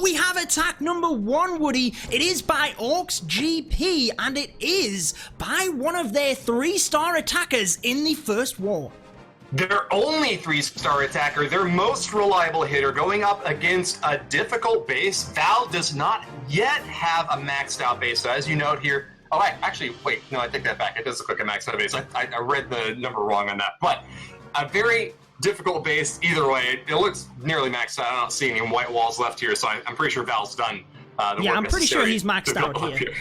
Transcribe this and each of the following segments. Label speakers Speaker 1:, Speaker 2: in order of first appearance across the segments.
Speaker 1: we have attack number 1, Woody. It is by Orcs GP, and it is by one of their 3-star attackers in the first war.
Speaker 2: Their only 3-star attacker, their most reliable hitter, going up against a difficult base. Val does not yet have a maxed out base, so as you note here, actually, wait, no, I take that back. It does look like a maxed out base. I read the number wrong on that, but a very difficult base either way. It looks nearly maxed out. I don't see any white walls left here, so I'm pretty sure Val's done the work.
Speaker 1: Yeah, I'm pretty sure he's maxed out
Speaker 2: here.
Speaker 1: here.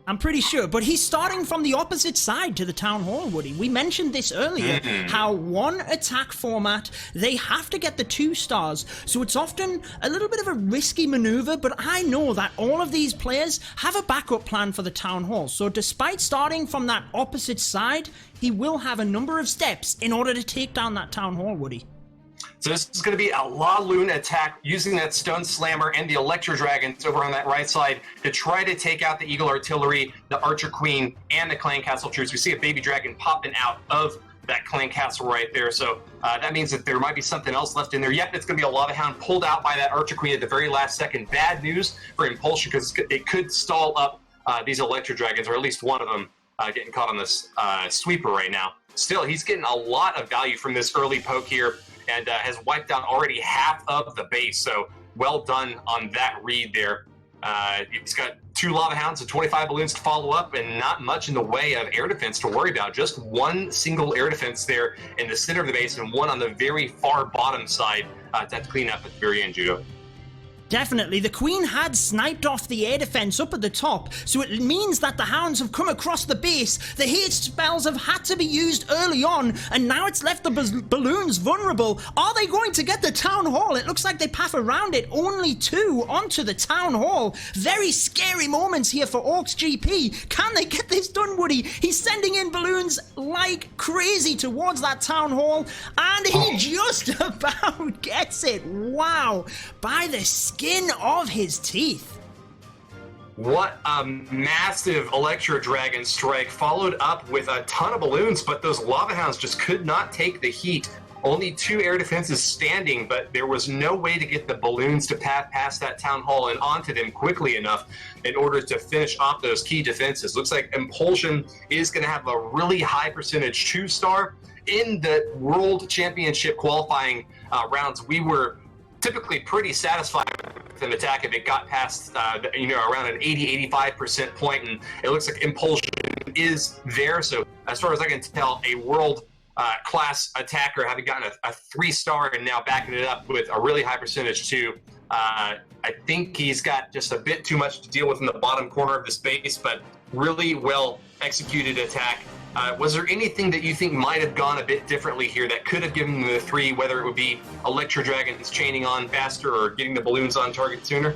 Speaker 1: I'm pretty sure, but he's starting from the opposite side to the Town Hall, Woody. We mentioned this earlier, how one attack format, they have to get the 2 stars, so it's often a little bit of a risky maneuver, but I know that all of these players have a backup plan for the Town Hall, so despite starting from that opposite side, he will have a number of steps in order to take down that Town Hall, Woody.
Speaker 2: So this is going to be a La Lune attack using that Stone Slammer and the Electro Dragons over on that right side to try to take out the Eagle Artillery, the Archer Queen, and the Clan Castle troops. We see a Baby Dragon popping out of that Clan Castle right there. So that means that there might be something else left in there. Yep, it's going to be a Lava Hound pulled out by that Archer Queen at the very last second. Bad news for Imulsion because it could stall up these Electro Dragons, or at least one of them getting caught on this sweeper right now. Still, he's getting a lot of value from this early poke here, and has wiped out already half of the base, so well done on that read there. He's got 2 Lava Hounds and 25 balloons to follow up, and not much in the way of air defense to worry about. Just one single air defense there in the center of the base, and one on the very far bottom side to have to clean up at the very end, Judo.
Speaker 1: Definitely, the Queen had sniped off the air defense up at the top, so it means that the Hounds have come across the base. The haste spells have had to be used early on, and now it's left the balloons vulnerable. Are they going to get the Town Hall? It looks like they path around it. Only 2 onto the Town Hall. Very scary moments here for Orcs GP. Can they get this done, Woody? He's sending in balloons like crazy towards that Town Hall, and he just about gets it. Wow. By the skin of his teeth.
Speaker 2: What a massive Electro Dragon strike, followed up with a ton of balloons, but those Lava Hounds just could not take the heat. Only 2 air defenses standing, but there was no way to get the balloons to pass past that Town Hall and onto them quickly enough in order to finish off those key defenses. Looks like Imulsion is going to have a really high percentage 2-star. In the World Championship qualifying rounds, we were typically pretty satisfied with an attack if it got past around an 80-85% point, and it looks like Imulsion is there. So as far as I can tell, a world class attacker, having gotten a 3-star and now backing it up with a really high percentage too. I think he's got just a bit too much to deal with in the bottom corner of the space, but really well executed attack. Was there anything that you think might have gone a bit differently here that could have given them the 3, whether it would be Electro Dragons chaining on faster or getting the balloons on target sooner?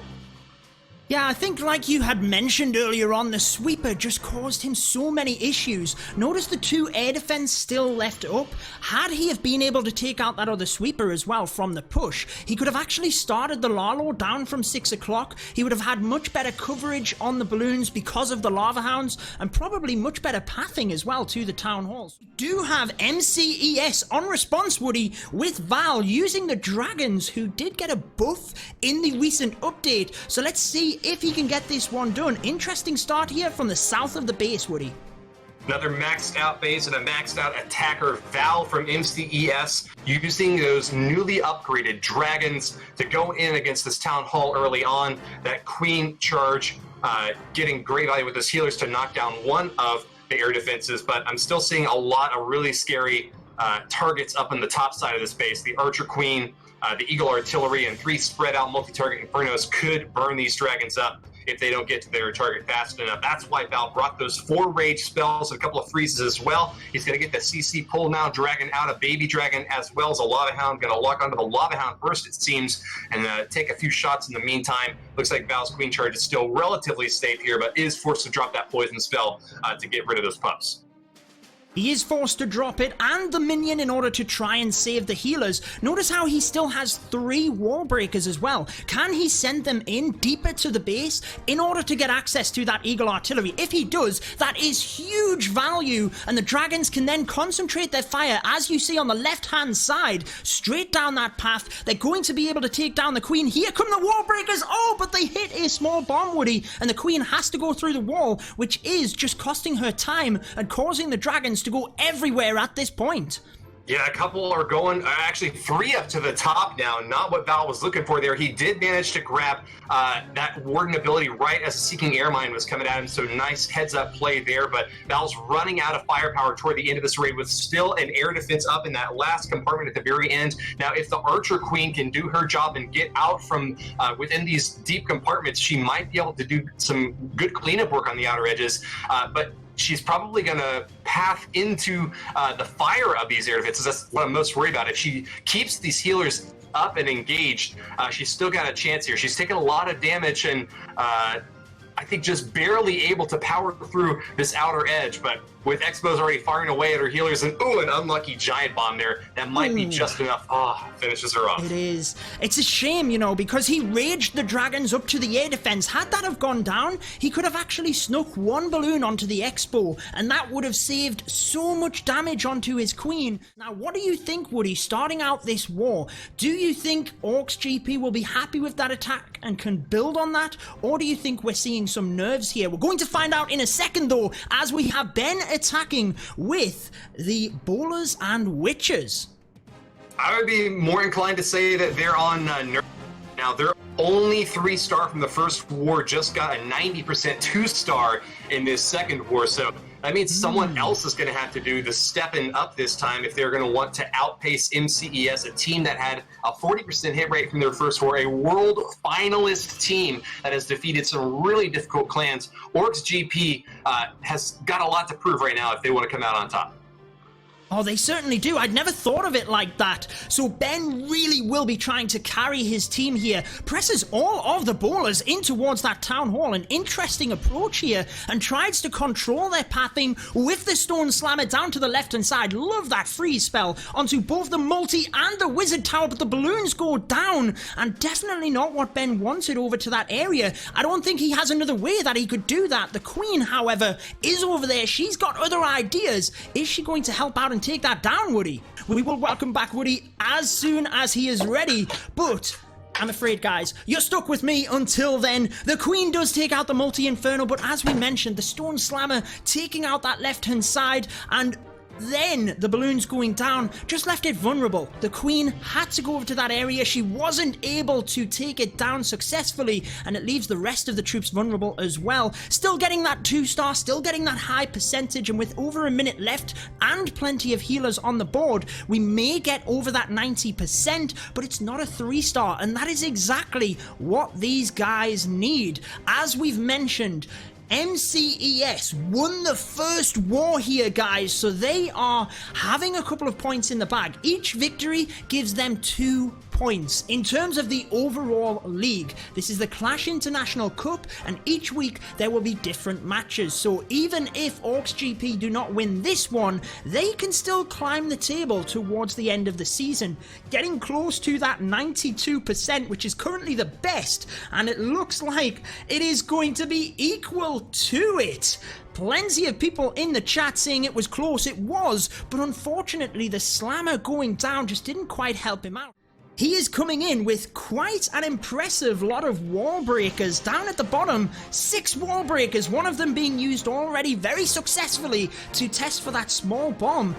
Speaker 1: Yeah, I think like you had mentioned earlier on, the sweeper just caused him so many issues. Notice the 2 air defense still left up. Had he have been able to take out that other sweeper as well from the push, he could have actually started the Lalo down from 6 o'clock. He would have had much better coverage on the balloons because of the Lava Hounds, and probably much better pathing as well to the Town Halls. We do have MCEs on response, Woody, with Val using the Dragons, who did get a buff in the recent update. So let's see if he can get this one done. Interesting start here from the south of the base, Woody.
Speaker 2: Another maxed out base and a maxed out attacker, Val from MCES, using those newly upgraded Dragons to go in against this Town Hall early on. That Queen charge, getting great value with those healers to knock down one of the air defenses, but I'm still seeing a lot of really scary targets up on the top side of this base. The Archer Queen, the Eagle Artillery, and 3 spread out multi-target Infernos could burn these Dragons up if they don't get to their target fast enough. That's why Val brought those 4 rage spells and a couple of freezes as well. He's going to get the CC pull now, Dragon out, a Baby Dragon, as well as a Lava Hound. Going to lock onto the Lava Hound first, it seems, and take a few shots in the meantime. Looks like Val's Queen Charge is still relatively safe here, but is forced to drop that poison spell to get rid of those pups.
Speaker 1: He is forced to drop it and the minion in order to try and save the healers. Notice how he still has 3 wall breakers as well. Can he send them in deeper to the base in order to get access to that eagle artillery? If he does, that is huge value, and the dragons can then concentrate their fire, as you see on the left hand side, straight down that path. They're going to be able to take down the queen. Here come the wall breakers. Oh, but they hit a small bomb, Woody, and the queen has to go through the wall, which is just costing her time and causing the dragons to go everywhere at this point.
Speaker 2: Yeah, a couple are going, actually 3 up to the top now, not what Val was looking for there. He did manage to grab that warden ability right as a Seeking Air Mine was coming at him, so nice heads-up play there, but Val's running out of firepower toward the end of this raid with still an air defense up in that last compartment at the very end. Now, if the Archer Queen can do her job and get out from within these deep compartments, she might be able to do some good cleanup work on the outer edges, but she's probably going to path into the fire of these air defenses. That's what I'm most worried about. If she keeps these healers up and engaged, she's still got a chance here. She's taken a lot of damage and I think just barely able to power through this outer edge, but with Expos already firing away at her healers and an unlucky giant bomb there, that might be just enough. Finishes her off.
Speaker 1: It is. It's a shame, you know, because he raged the dragons up to the air defense. Had that have gone down, he could have actually snuck 1 balloon onto the Expo, and that would have saved so much damage onto his queen. Now, what do you think, Woody, starting out this war? Do you think Orcs GP will be happy with that attack and can build on that, or do you think we're seeing some nerves here? We're going to find out in a second, though, as we have Ben attacking with the bowlers and witches.
Speaker 2: I would be more inclined to say that they're on nerve. Now, they're only 3-star from the first war, just got a 90% 2-star in this second war, so that means someone else is going to have to do the stepping up this time if they're going to want to outpace MCEs, a team that had a 40% hit rate from their first war, a world finalist team that has defeated some really difficult clans. Orcs GP has got a lot to prove right now if they want to come out on top.
Speaker 1: Oh, they certainly do. I'd never thought of it like that. So Ben really will be trying to carry his team here. Presses all of the bowlers in towards that town hall. An interesting approach here, and tries to control their pathing with the stone slammer down to the left-hand side. Love that freeze spell onto both the multi and the wizard tower, but the balloons go down, and definitely not what Ben wanted over to that area. I don't think he has another way that he could do that. The queen, however, is over there. She's got other ideas. Is she going to help out and take that down, Woody? We will welcome back Woody as soon as he is ready, but I'm afraid, guys, you're stuck with me until then. The queen does take out the multi-inferno, but as we mentioned, the stone slammer taking out that left-hand side, and then the balloons going down just left it vulnerable. The queen had to go over to that area. She wasn't able to take it down successfully, and it leaves the rest of the troops vulnerable as well. Still getting that 2-star, still getting that high percentage, and with over a minute left and plenty of healers on the board, we may get over that 90%, but it's not a 3-star, and that is exactly what these guys need. As we've mentioned, MCEs won the first war here, guys, so they are having a couple of points in the bag. Each victory gives them 2 points. In terms of the overall league, this is the Clash International Cup, and each week there will be different matches. So even if Orcs GP do not win this one, they can still climb the table towards the end of the season, getting close to that 92%, which is currently the best, and it looks like it is going to be equal to it. Plenty of people in the chat saying it was close. It was, but unfortunately the slammer going down just didn't quite help him out. He is coming in with quite an impressive lot of wall breakers. Down at the bottom, 6 wall breakers, one of them being used already very successfully to test for that small bomb.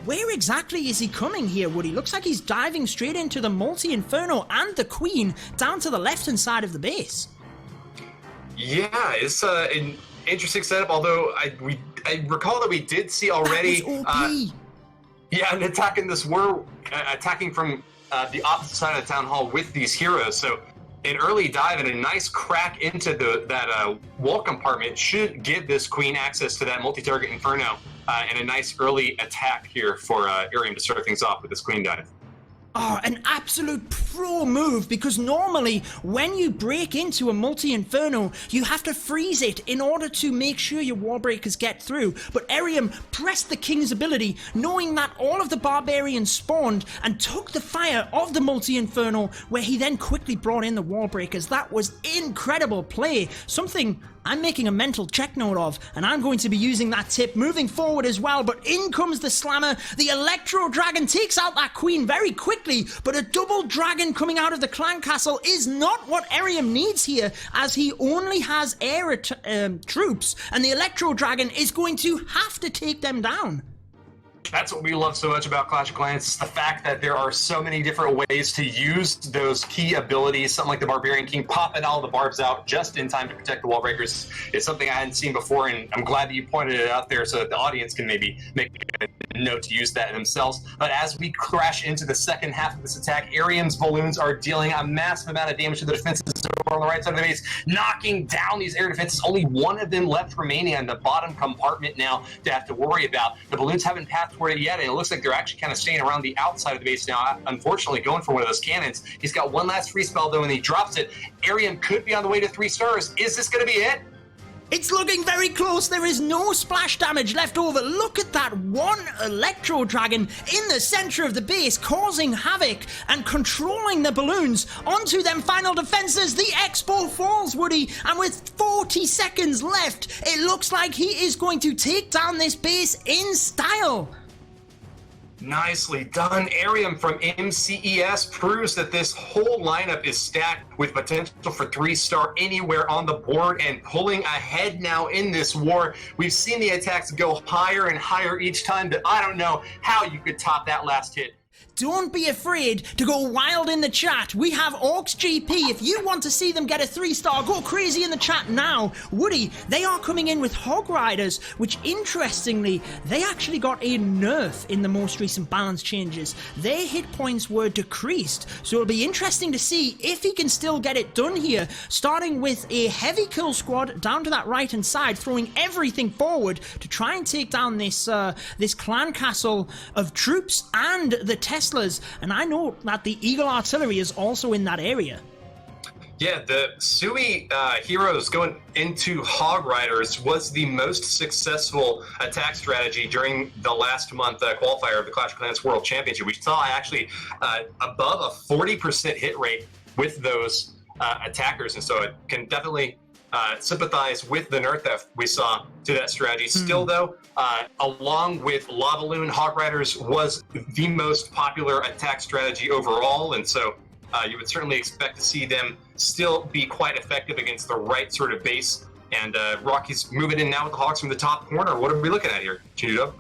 Speaker 1: Where exactly is he coming here, Woody? Looks like he's diving straight into the multi-inferno and the queen down to the left-hand side of the base.
Speaker 2: Yeah, it's an interesting setup, although I recall that we did see already...
Speaker 1: That was OP.
Speaker 2: Yeah, and attacking this war, attacking from the opposite side of the town hall with these heroes. So an early dive and a nice crack into that wall compartment should give this queen access to that multi-target inferno, and a nice early attack here for Arium to start things off with this queen dive.
Speaker 1: Oh, an absolute pro move, because normally when you break into a multi-inferno, you have to freeze it in order to make sure your wall breakers get through. But Arium pressed the king's ability, knowing that all of the barbarians spawned, and took the fire of the multi-inferno, where he then quickly brought in the wall breakers. That was incredible play, something I'm making a mental check note of, and I'm going to be using that tip moving forward as well. But in comes the slammer. The Electro Dragon takes out that queen very quickly, but a double dragon coming out of the clan castle is not what Arium needs here, as he only has air troops, and the Electro Dragon is going to have to take them down.
Speaker 2: That's what we love so much about Clash of Clans. It's the fact that there are so many different ways to use those key abilities. Something like the Barbarian King popping all the barbs out just in time to protect the wall breakers is something I hadn't seen before, and I'm glad that you pointed it out there so that the audience can maybe make a note to use that themselves. But as we crash into the second half of this attack, Arium's balloons are dealing a massive amount of damage to the defenses over on the right side of the base, knocking down these air defenses. Only one of them left remaining on the bottom compartment now to have to worry about. The balloons haven't passed toward it yet, and it looks like they're actually kind of staying around the outside of the base now, unfortunately going for one of those cannons. He's got one last free spell though, and he drops it. Arium could be on the way to 3 stars. Is this going to be it?
Speaker 1: It's looking very close. There is no splash damage left over. Look at that one Electro Dragon in the center of the base, causing havoc and controlling the balloons onto them final defenses. The Expo falls, Woody, and with 40 seconds left, it looks like he is going to take down this base in style.
Speaker 2: Nicely done. Arium from MCEs proves that this whole lineup is stacked with potential for 3-star anywhere on the board and pulling ahead now in this war. We've seen the attacks go higher and higher each time, but I don't know how you could top that last hit.
Speaker 1: Don't be afraid to go wild in the chat. We have Orcs GP. If you want to see them get a 3-star, go crazy in the chat now. Woody, they are coming in with Hog Riders, which interestingly, they actually got a nerf in the most recent balance changes. Their hit points were decreased, so it'll be interesting to see if he can still get it done here, starting with a heavy kill squad down to that right-hand side, throwing everything forward to try and take down this clan castle of troops and the Teslas, and I know that the Eagle Artillery is also in that area.
Speaker 2: Yeah, the Sui heroes going into Hog Riders was the most successful attack strategy during the last month qualifier of the Clash of Clans World Championship. We saw actually above a 40% hit rate with those attackers, and so it can definitely sympathize with the nerf that we saw to that strategy. Still, though, along with Lava Loon, Hog Riders was the most popular attack strategy overall, and so you would certainly expect to see them still be quite effective against the right sort of base. And Rocky's moving in now with the Hogs from the top corner. What are we looking at here, Judo?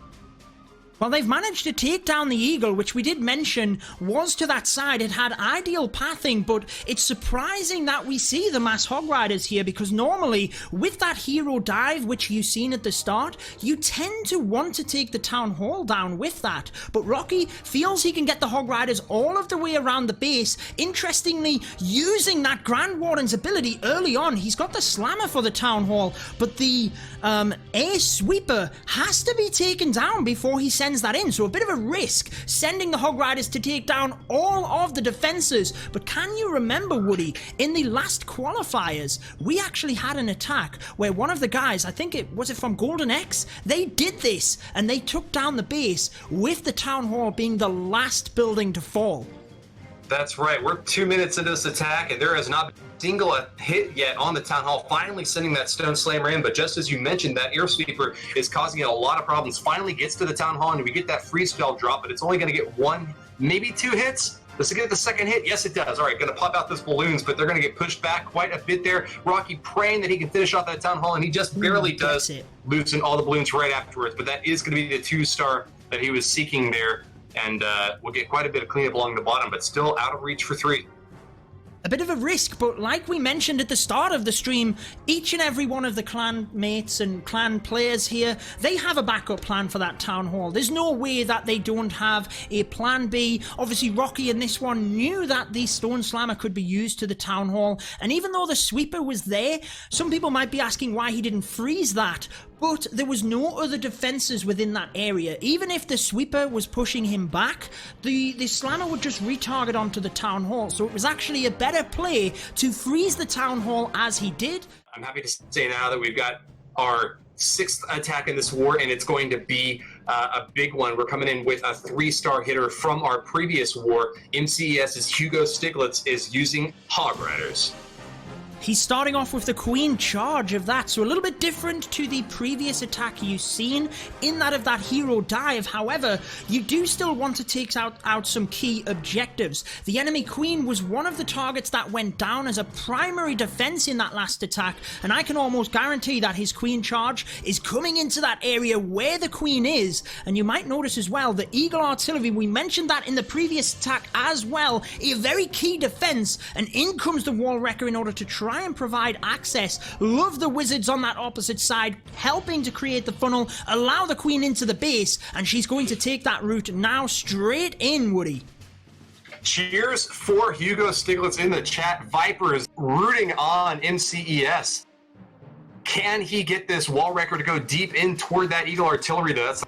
Speaker 1: Well, they've managed to take down the Eagle, which we did mention was to that side. It had ideal pathing, but it's surprising that we see the mass Hog Riders here, because normally with that hero dive, which you've seen at the start, you tend to want to take the Town Hall down with that. But Rocky feels he can get the Hog Riders all of the way around the base. Interestingly, using that Grand Warden's ability early on, he's got the Slammer for the Town Hall, but the Air Sweeper has to be taken down before he sends that in, so a bit of a risk sending the Hog Riders to take down all of the defenses. But can you remember, Woody, in the last qualifiers we actually had an attack where one of the guys, I think it was from Golden X, they did this and they took down the base with the Town Hall being the last building to fall.
Speaker 2: That's right. We're 2 minutes into this attack, and there has not been a single hit yet on the Town Hall, finally sending that Stone Slammer in. But just as you mentioned, that Air Sweeper is causing it a lot of problems. Finally gets to the Town Hall, and we get that free spell drop, but it's only going to get 1, maybe 2 hits. Does it get the second hit? Yes, it does. All right, going to pop out those balloons, but they're going to get pushed back quite a bit there. Rocky praying that he can finish off that Town Hall, and he just barely does, loosen all the balloons right afterwards. But that is going to be the 2-star that he was seeking there. And we'll get quite a bit of cleanup along the bottom, but still out of reach for 3.
Speaker 1: a bit of a risk, but like we mentioned at the start of the stream, each and every one of the clan mates and clan players here, they have a backup plan for that town hall. There's no way that they don't have a plan B. Obviously, Rocky in this one knew that the Stone Slammer could be used to the town hall, and even though the sweeper was there, some people might be asking why he didn't freeze that. But there was no other defenses within that area. Even if the sweeper was pushing him back, the slammer would just retarget onto the town hall. So it was actually a better play to freeze the town hall as he did.
Speaker 2: I'm happy to say now that we've got our 6th attack in this war, and it's going to be a big one. We're coming in with a 3-star hitter from our previous war. MCES's Hugo Stiglitz is using Hog Riders.
Speaker 1: He's starting off with the Queen charge of that, so a little bit different to the previous attack you've seen in that of that hero dive. However, you do still want to take out some key objectives. The enemy Queen was one of the targets that went down as a primary defense in that last attack, and I can almost guarantee that his Queen charge is coming into that area where the Queen is. And you might notice as well, the Eagle Artillery, we mentioned that in the previous attack as well, a very key defense, and in comes the Wall Wrecker in order to try and provide access. Love the wizards on that opposite side, helping to create the funnel, allow the Queen into the base, and she's going to take that route now straight in, Woody.
Speaker 2: Cheers for Hugo Stiglitz in the chat. Vipers rooting on MCES. Can he get this Wall Wrecker to go deep in toward that Eagle Artillery, though? That's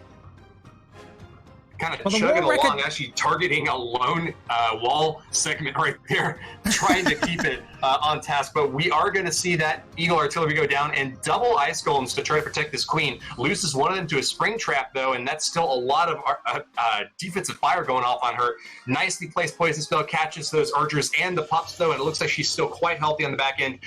Speaker 2: kind of chugging along, actually targeting a lone wall segment right there, trying to keep it on task. But we are going to see that Eagle Artillery go down and double Ice Golems to try to protect this Queen. Loses one of them to a Spring Trap, though, and that's still a lot of defensive fire going off on her. Nicely placed Poison Spell, catches those Archers and the Pups, though, and it looks like she's still quite healthy on the back end.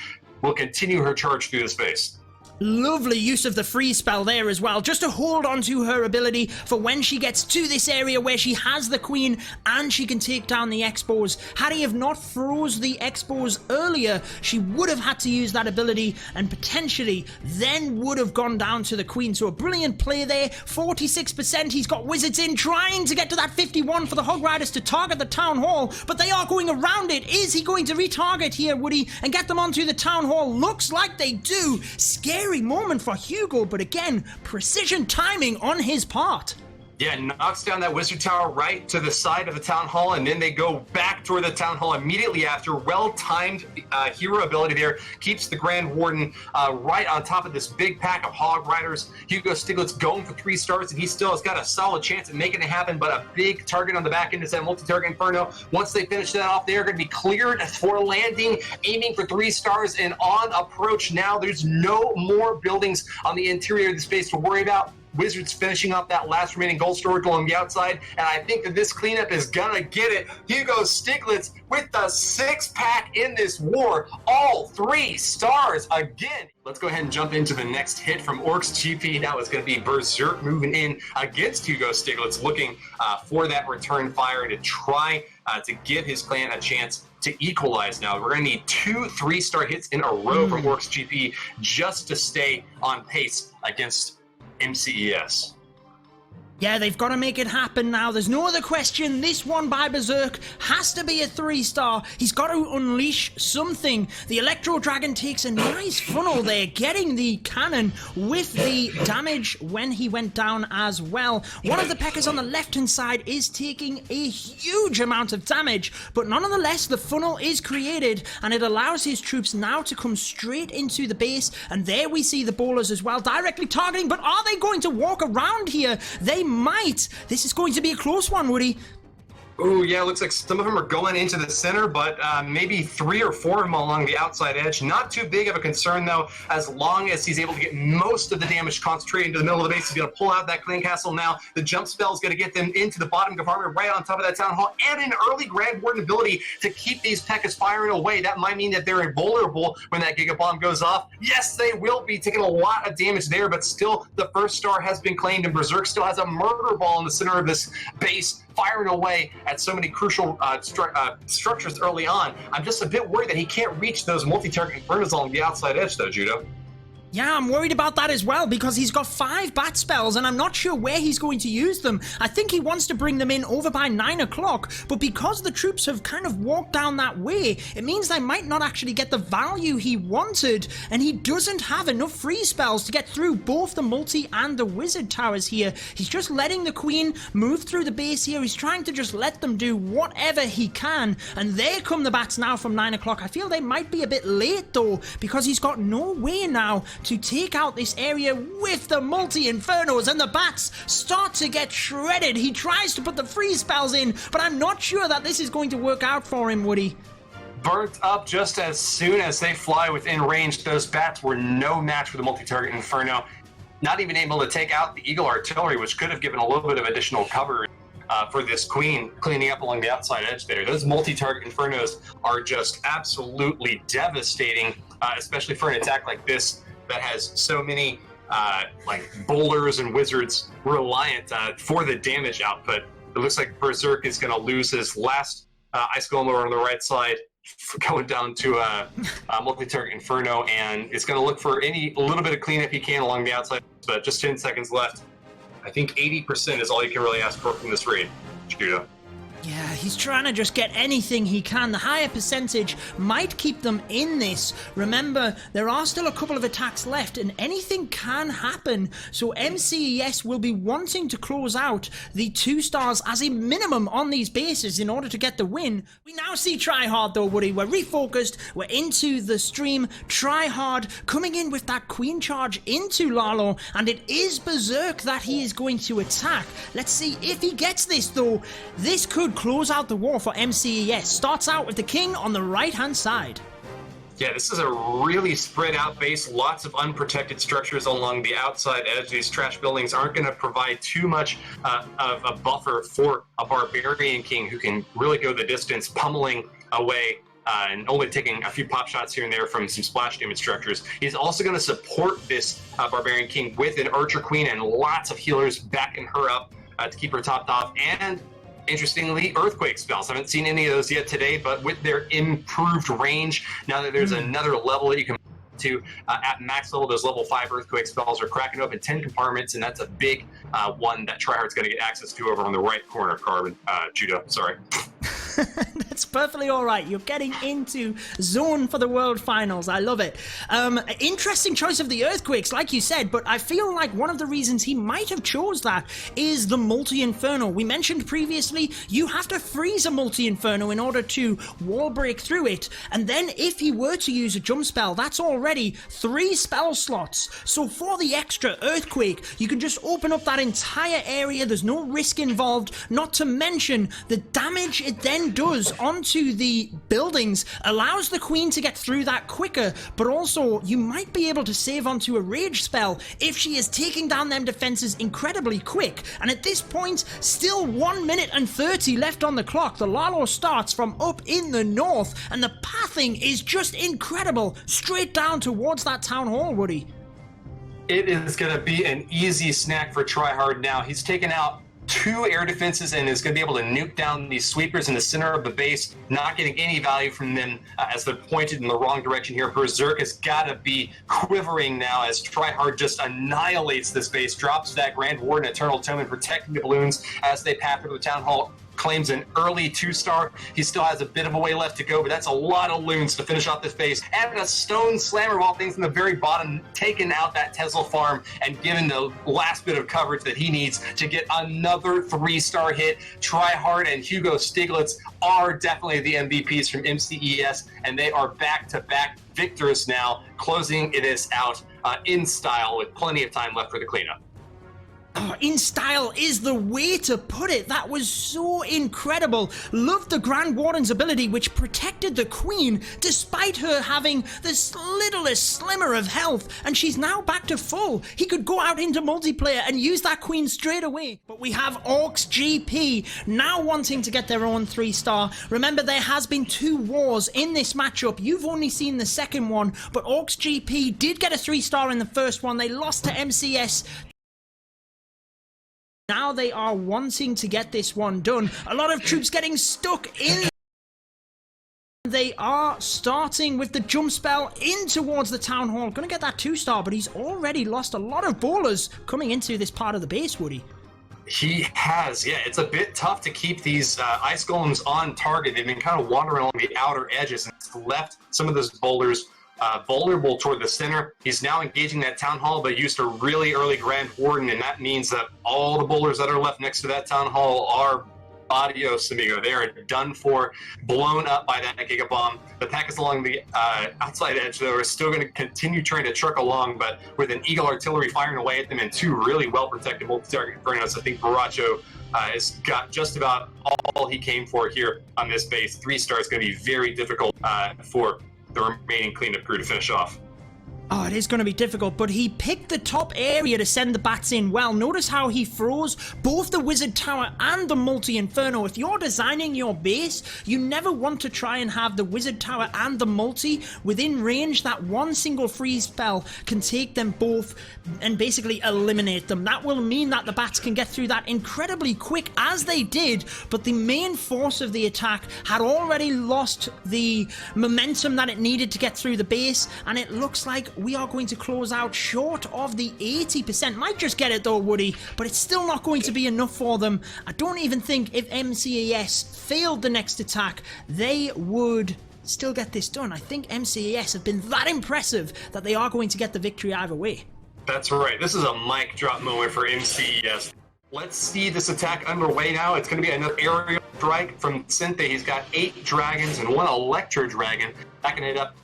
Speaker 2: Will continue her charge through the space.
Speaker 1: Lovely use of the freeze spell there as well, just to hold on to her ability for when she gets to this area where she has the Queen and she can take down the Expos. Had he have not froze the Expos earlier, she would have had to use that ability and potentially then would have gone down to the Queen. So a brilliant play there. 46%, he's got wizards in, trying to get to that 51 for the Hog Riders to target the Town Hall, but they are going around it. Is he going to retarget here, Woody, and get them onto the Town Hall? Looks like they do. Scary moment for Hugo, but again, precision timing on his part.
Speaker 2: Yeah, knocks down that Wizard Tower right to the side of the Town Hall, and then they go back toward the Town Hall immediately after. Well-timed hero ability there. Keeps the Grand Warden right on top of this big pack of Hog Riders. Hugo Stiglitz going for 3 stars, and he still has got a solid chance at making it happen, but a big target on the back end is that multi-target Inferno. Once they finish that off, they are going to be cleared for landing, aiming for 3 stars, and on approach now. There's no more buildings on the interior of the space to worry about. Wizards finishing up that last remaining gold storage along the outside, and I think that this cleanup is gonna get it. Hugo Stiglitz with the 6-pack in this war, all 3 stars again. Let's go ahead and jump into the next hit from Orcs GP. That was going to be Berserk moving in against Hugo Stiglitz, looking for that return fire to try to give his clan a chance to equalize. Now we're going to need 2 3-star hits in a row from Orcs GP just to stay on pace against MCES.
Speaker 1: Yeah, they've got to make it happen now. There's no other question. This one by Berserk has to be a 3-star. He's got to unleash something. The Electro Dragon takes a nice funnel there, getting the cannon with the damage when he went down as well. One of the Peckers on the left-hand side is taking a huge amount of damage, but nonetheless, the funnel is created, and it allows his troops now to come straight into the base, and there we see the bowlers as well, directly targeting, but are they going to walk around here? They might. This is going to be a close one, Woody.
Speaker 2: Ooh, yeah, looks like some of them are going into the center, but maybe 3 or 4 of them along the outside edge. Not too big of a concern, though, as long as he's able to get most of the damage concentrated into the middle of the base. He's going to pull out that Clan Castle now. The jump spell is going to get them into the bottom compartment right on top of that Town Hall, and an early Grand Warden ability to keep these Pekkas firing away. That might mean that they're invulnerable when that Giga Bomb goes off. Yes, they will be taking a lot of damage there, but still, the 1st star has been claimed, and Berserk still has a murder ball in the center of this base, firing away at so many crucial structures early on. I'm just a bit worried that he can't reach those multi-target infernos along the outside edge, though, Judo.
Speaker 1: Yeah, I'm worried about that as well, because he's got 5 bat spells and I'm not sure where he's going to use them. I think he wants to bring them in over by 9 o'clock, but because the troops have kind of walked down that way, it means they might not actually get the value he wanted, and he doesn't have enough free spells to get through both the multi and the wizard towers here. He's just letting the queen move through the base here. He's trying to just let them do whatever he can, and there come the bats now from 9 o'clock. I feel they might be a bit late though, because he's got no way now to take out this area with the multi-infernos, and the bats start to get shredded. He tries to put the free spells in, but I'm not sure that this is going to work out for him, Woody.
Speaker 2: Burnt up just as soon as they fly within range. Those bats were no match for the multi-target Inferno. Not even able to take out the Eagle Artillery, which could have given a little bit of additional cover for this queen cleaning up along the outside edge there. Those multi-target Infernos are just absolutely devastating, especially for an attack like this that has so many like boulders and wizards reliant for the damage output. It looks like Berserk is going to lose his last Ice Golem over on the right side, going down to a multi-target Inferno, and it's going to look for a little bit of cleanup he can along the outside, but just 10 seconds left. I think 80% is all you can really ask for from this raid, Judo.
Speaker 1: Yeah, he's trying to just get anything he can. The higher percentage might keep them in this. Remember, there are still a couple of attacks left and anything can happen. So MCEs will be wanting to close out the 2 stars as a minimum on these bases in order to get the win. We now see Trihard though, Woody. We're refocused. We're into the stream. Trihard coming in with that queen charge into Lalo, and it is Berserk that he is going to attack. Let's see if he gets this though. This could close out the war for MCEs. Starts out with the king on the right hand side.
Speaker 2: Yeah, this is a really spread out base. Lots of unprotected structures along the outside edge. These trash buildings aren't going to provide too much of a buffer for a barbarian king who can really go the distance, pummeling away and only taking a few pop shots here and there from some splash damage structures. He's also going to support this barbarian king with an archer queen and lots of healers backing her up to keep her topped off. And interestingly, earthquake spells. I haven't seen any of those yet today, but with their improved range, now that there's another level that you can to at max level, those level 5 earthquake spells are cracking open 10 compartments, and that's a big one that Trihard's going to get access to over on the right corner. Judo, sorry.
Speaker 1: That's perfectly all right. You're getting into zone for the World Finals. I love it. Interesting choice of the earthquakes, like you said, but I feel like one of the reasons he might have chose that is the multi-inferno. We mentioned previously, you have to freeze a multi-inferno in order to wall break through it, and then if he were to use a jump spell, that's already 3 spell slots. So for the extra earthquake, you can just open up that entire area. There's no risk involved, not to mention the damage it then does onto the buildings allows the queen to get through that quicker, but also you might be able to save onto a rage spell if she is taking down them defenses incredibly quick. And at this point, still 1 minute and 30 left on the clock. The Lalo starts from up in the north, and the pathing is just incredible, straight down towards that town hall, Woody.
Speaker 2: It is going to be an easy snack for Trihard now. He's taken out 2 air defenses and is going to be able to nuke down these sweepers in the center of the base, not getting any value from them as they're pointed in the wrong direction here. Berserk has got to be quivering now as Trihard just annihilates this base, drops that Grand Warden Eternal Tome and protecting the balloons as they path through the Town Hall. Claims an early 2-star. He still has a bit of a way left to go, but that's a lot of loons to finish off this base. And a stone slammer of all things in the very bottom, taking out that Tesla farm and giving the last bit of coverage that he needs to get another 3-star hit. Trihard and Hugo Stiglitz are definitely the MVPs from MCES, and they are back-to-back victors now, closing this out in style with plenty of time left for the cleanup.
Speaker 1: Oh, in style is the way to put it. That was so incredible. Loved the Grand Warden's ability, which protected the Queen despite her having the littlest slimmer of health, and she's now back to full. He could go out into multiplayer and use that Queen straight away. But we have Orcs GP now wanting to get their own 3-star. Remember, there has been 2 wars in this matchup. You've only seen the second one, but Orcs GP did get a 3-star in the first one. They lost to MCS. Now they are wanting to get this one done. A lot of troops getting stuck in They are starting with the jump spell in towards the town hall. Gonna get that 2-star, but he's already lost a lot of bowlers coming into this part of the base, Woody.
Speaker 2: He has, yeah. It's a bit tough to keep these ice golems on target. They've been kind of wandering along the outer edges and it's left some of those boulders vulnerable toward the center. He's now engaging that town hall, but used a really early Grand Warden, and that means that all the boulders that are left next to that town hall are adios, amigo. They are done for, blown up by that Giga Bomb. The pack is along the outside edge, though, are still going to continue trying to truck along, but with an Eagle Artillery firing away at them and 2 really well-protected multi-target Infernos, I think Baracho has got just about all he came for here on this base. 3-star is going to be very difficult for the remaining cleanup crew to finish off.
Speaker 1: Oh, it is going to be difficult, but he picked the top area to send the bats in well. Notice how he froze both the Wizard Tower and the Multi-Inferno. If you're designing your base, you never want to try and have the Wizard Tower and the Multi within range. That one single freeze spell can take them both and basically eliminate them. That will mean that the bats can get through that incredibly quick, as they did, but the main force of the attack had already lost the momentum that it needed to get through the base, and it looks like we are going to close out short of the 80%. Might just get it though, Woody, but it's still not going to be enough for them. I don't even think if MCEs failed the next attack, they would still get this done. I think MCEs have been that impressive that they are going to get the victory either way.
Speaker 2: That's right. This is a mic drop moment for MCEs. Let's see this attack underway now. It's going to be another aerial strike from Sinte. He's got 8 dragons and 1 Electro Dragon, backing it up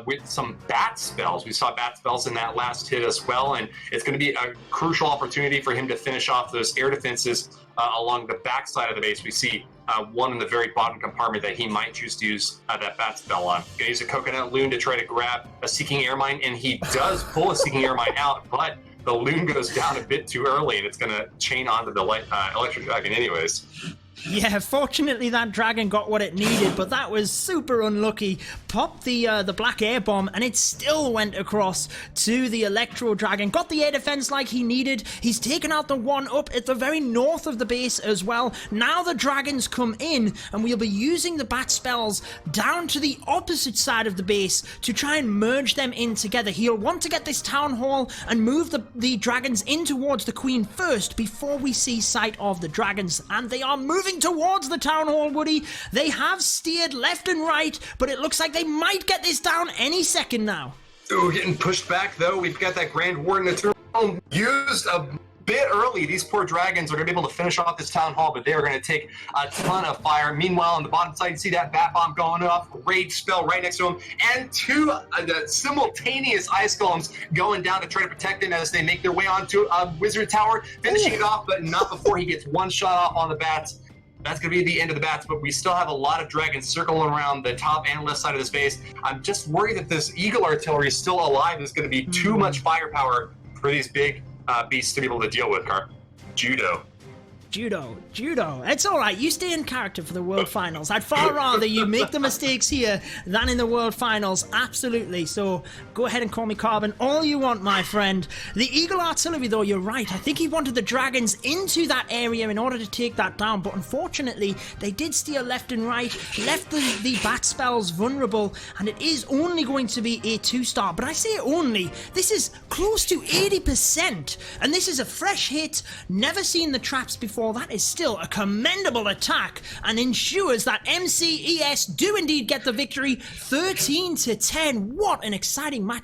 Speaker 2: with some bat spells. We saw bat spells in that last hit as well, and it's going to be a crucial opportunity for him to finish off those air defenses along the back side of the base. We see one in the very bottom compartment that he might choose to use that bat spell on. Going to use a Coconut Loon to try to grab a Seeking Air Mine, and he does pull a Seeking Air Mine out, but the Loon goes down a bit too early, and it's going to chain onto the Electric Dragon anyways.
Speaker 1: Yeah, fortunately that dragon got what it needed, but that was super unlucky. Popped the black air bomb, and it still went across to the Electro Dragon. Got the air defense like he needed. He's taken out the one up at the very north of the base as well. Now the dragons come in, and we'll be using the bat spells down to the opposite side of the base to try and merge them in together. He'll want to get this town hall and move the dragons in towards the queen first before we see sight of the dragons, and they are moving towards the town hall, Woody. They have steered left and right, but it looks like they might get this down any second now.
Speaker 2: Ooh, getting pushed back though. We've got that Grand Warden that's used a bit early. These poor dragons are going to be able to finish off this town hall, but they are going to take a ton of fire. Meanwhile, on the bottom side, you see that bat bomb going off, rage spell right next to him, and 2 simultaneous ice golems going down to try to protect him as they make their way onto a wizard tower, finishing it off, but not before he gets one shot off on the bats. That's going to be the end of the bats, but we still have a lot of dragons circling around the top and left side of the base. I'm just worried that this Eagle Artillery is still alive. There's going to be too much firepower for these big beasts to be able to deal with. Judo. It's alright, you stay in character for the World Finals. I'd far rather you make the mistakes here than in the World Finals, absolutely. So go ahead and call me Carbon all you want, my friend. The Eagle Artillery, though, you're right. I think he wanted the dragons into that area in order to take that down, but unfortunately they did steer left and right, left the bat spells vulnerable, and it is only going to be a 2-star. But I say only, this is close to 80%, and this is a fresh hit, never seen the traps before. That is still a commendable attack and ensures that MCEs do indeed get the victory 13-10. What an exciting match.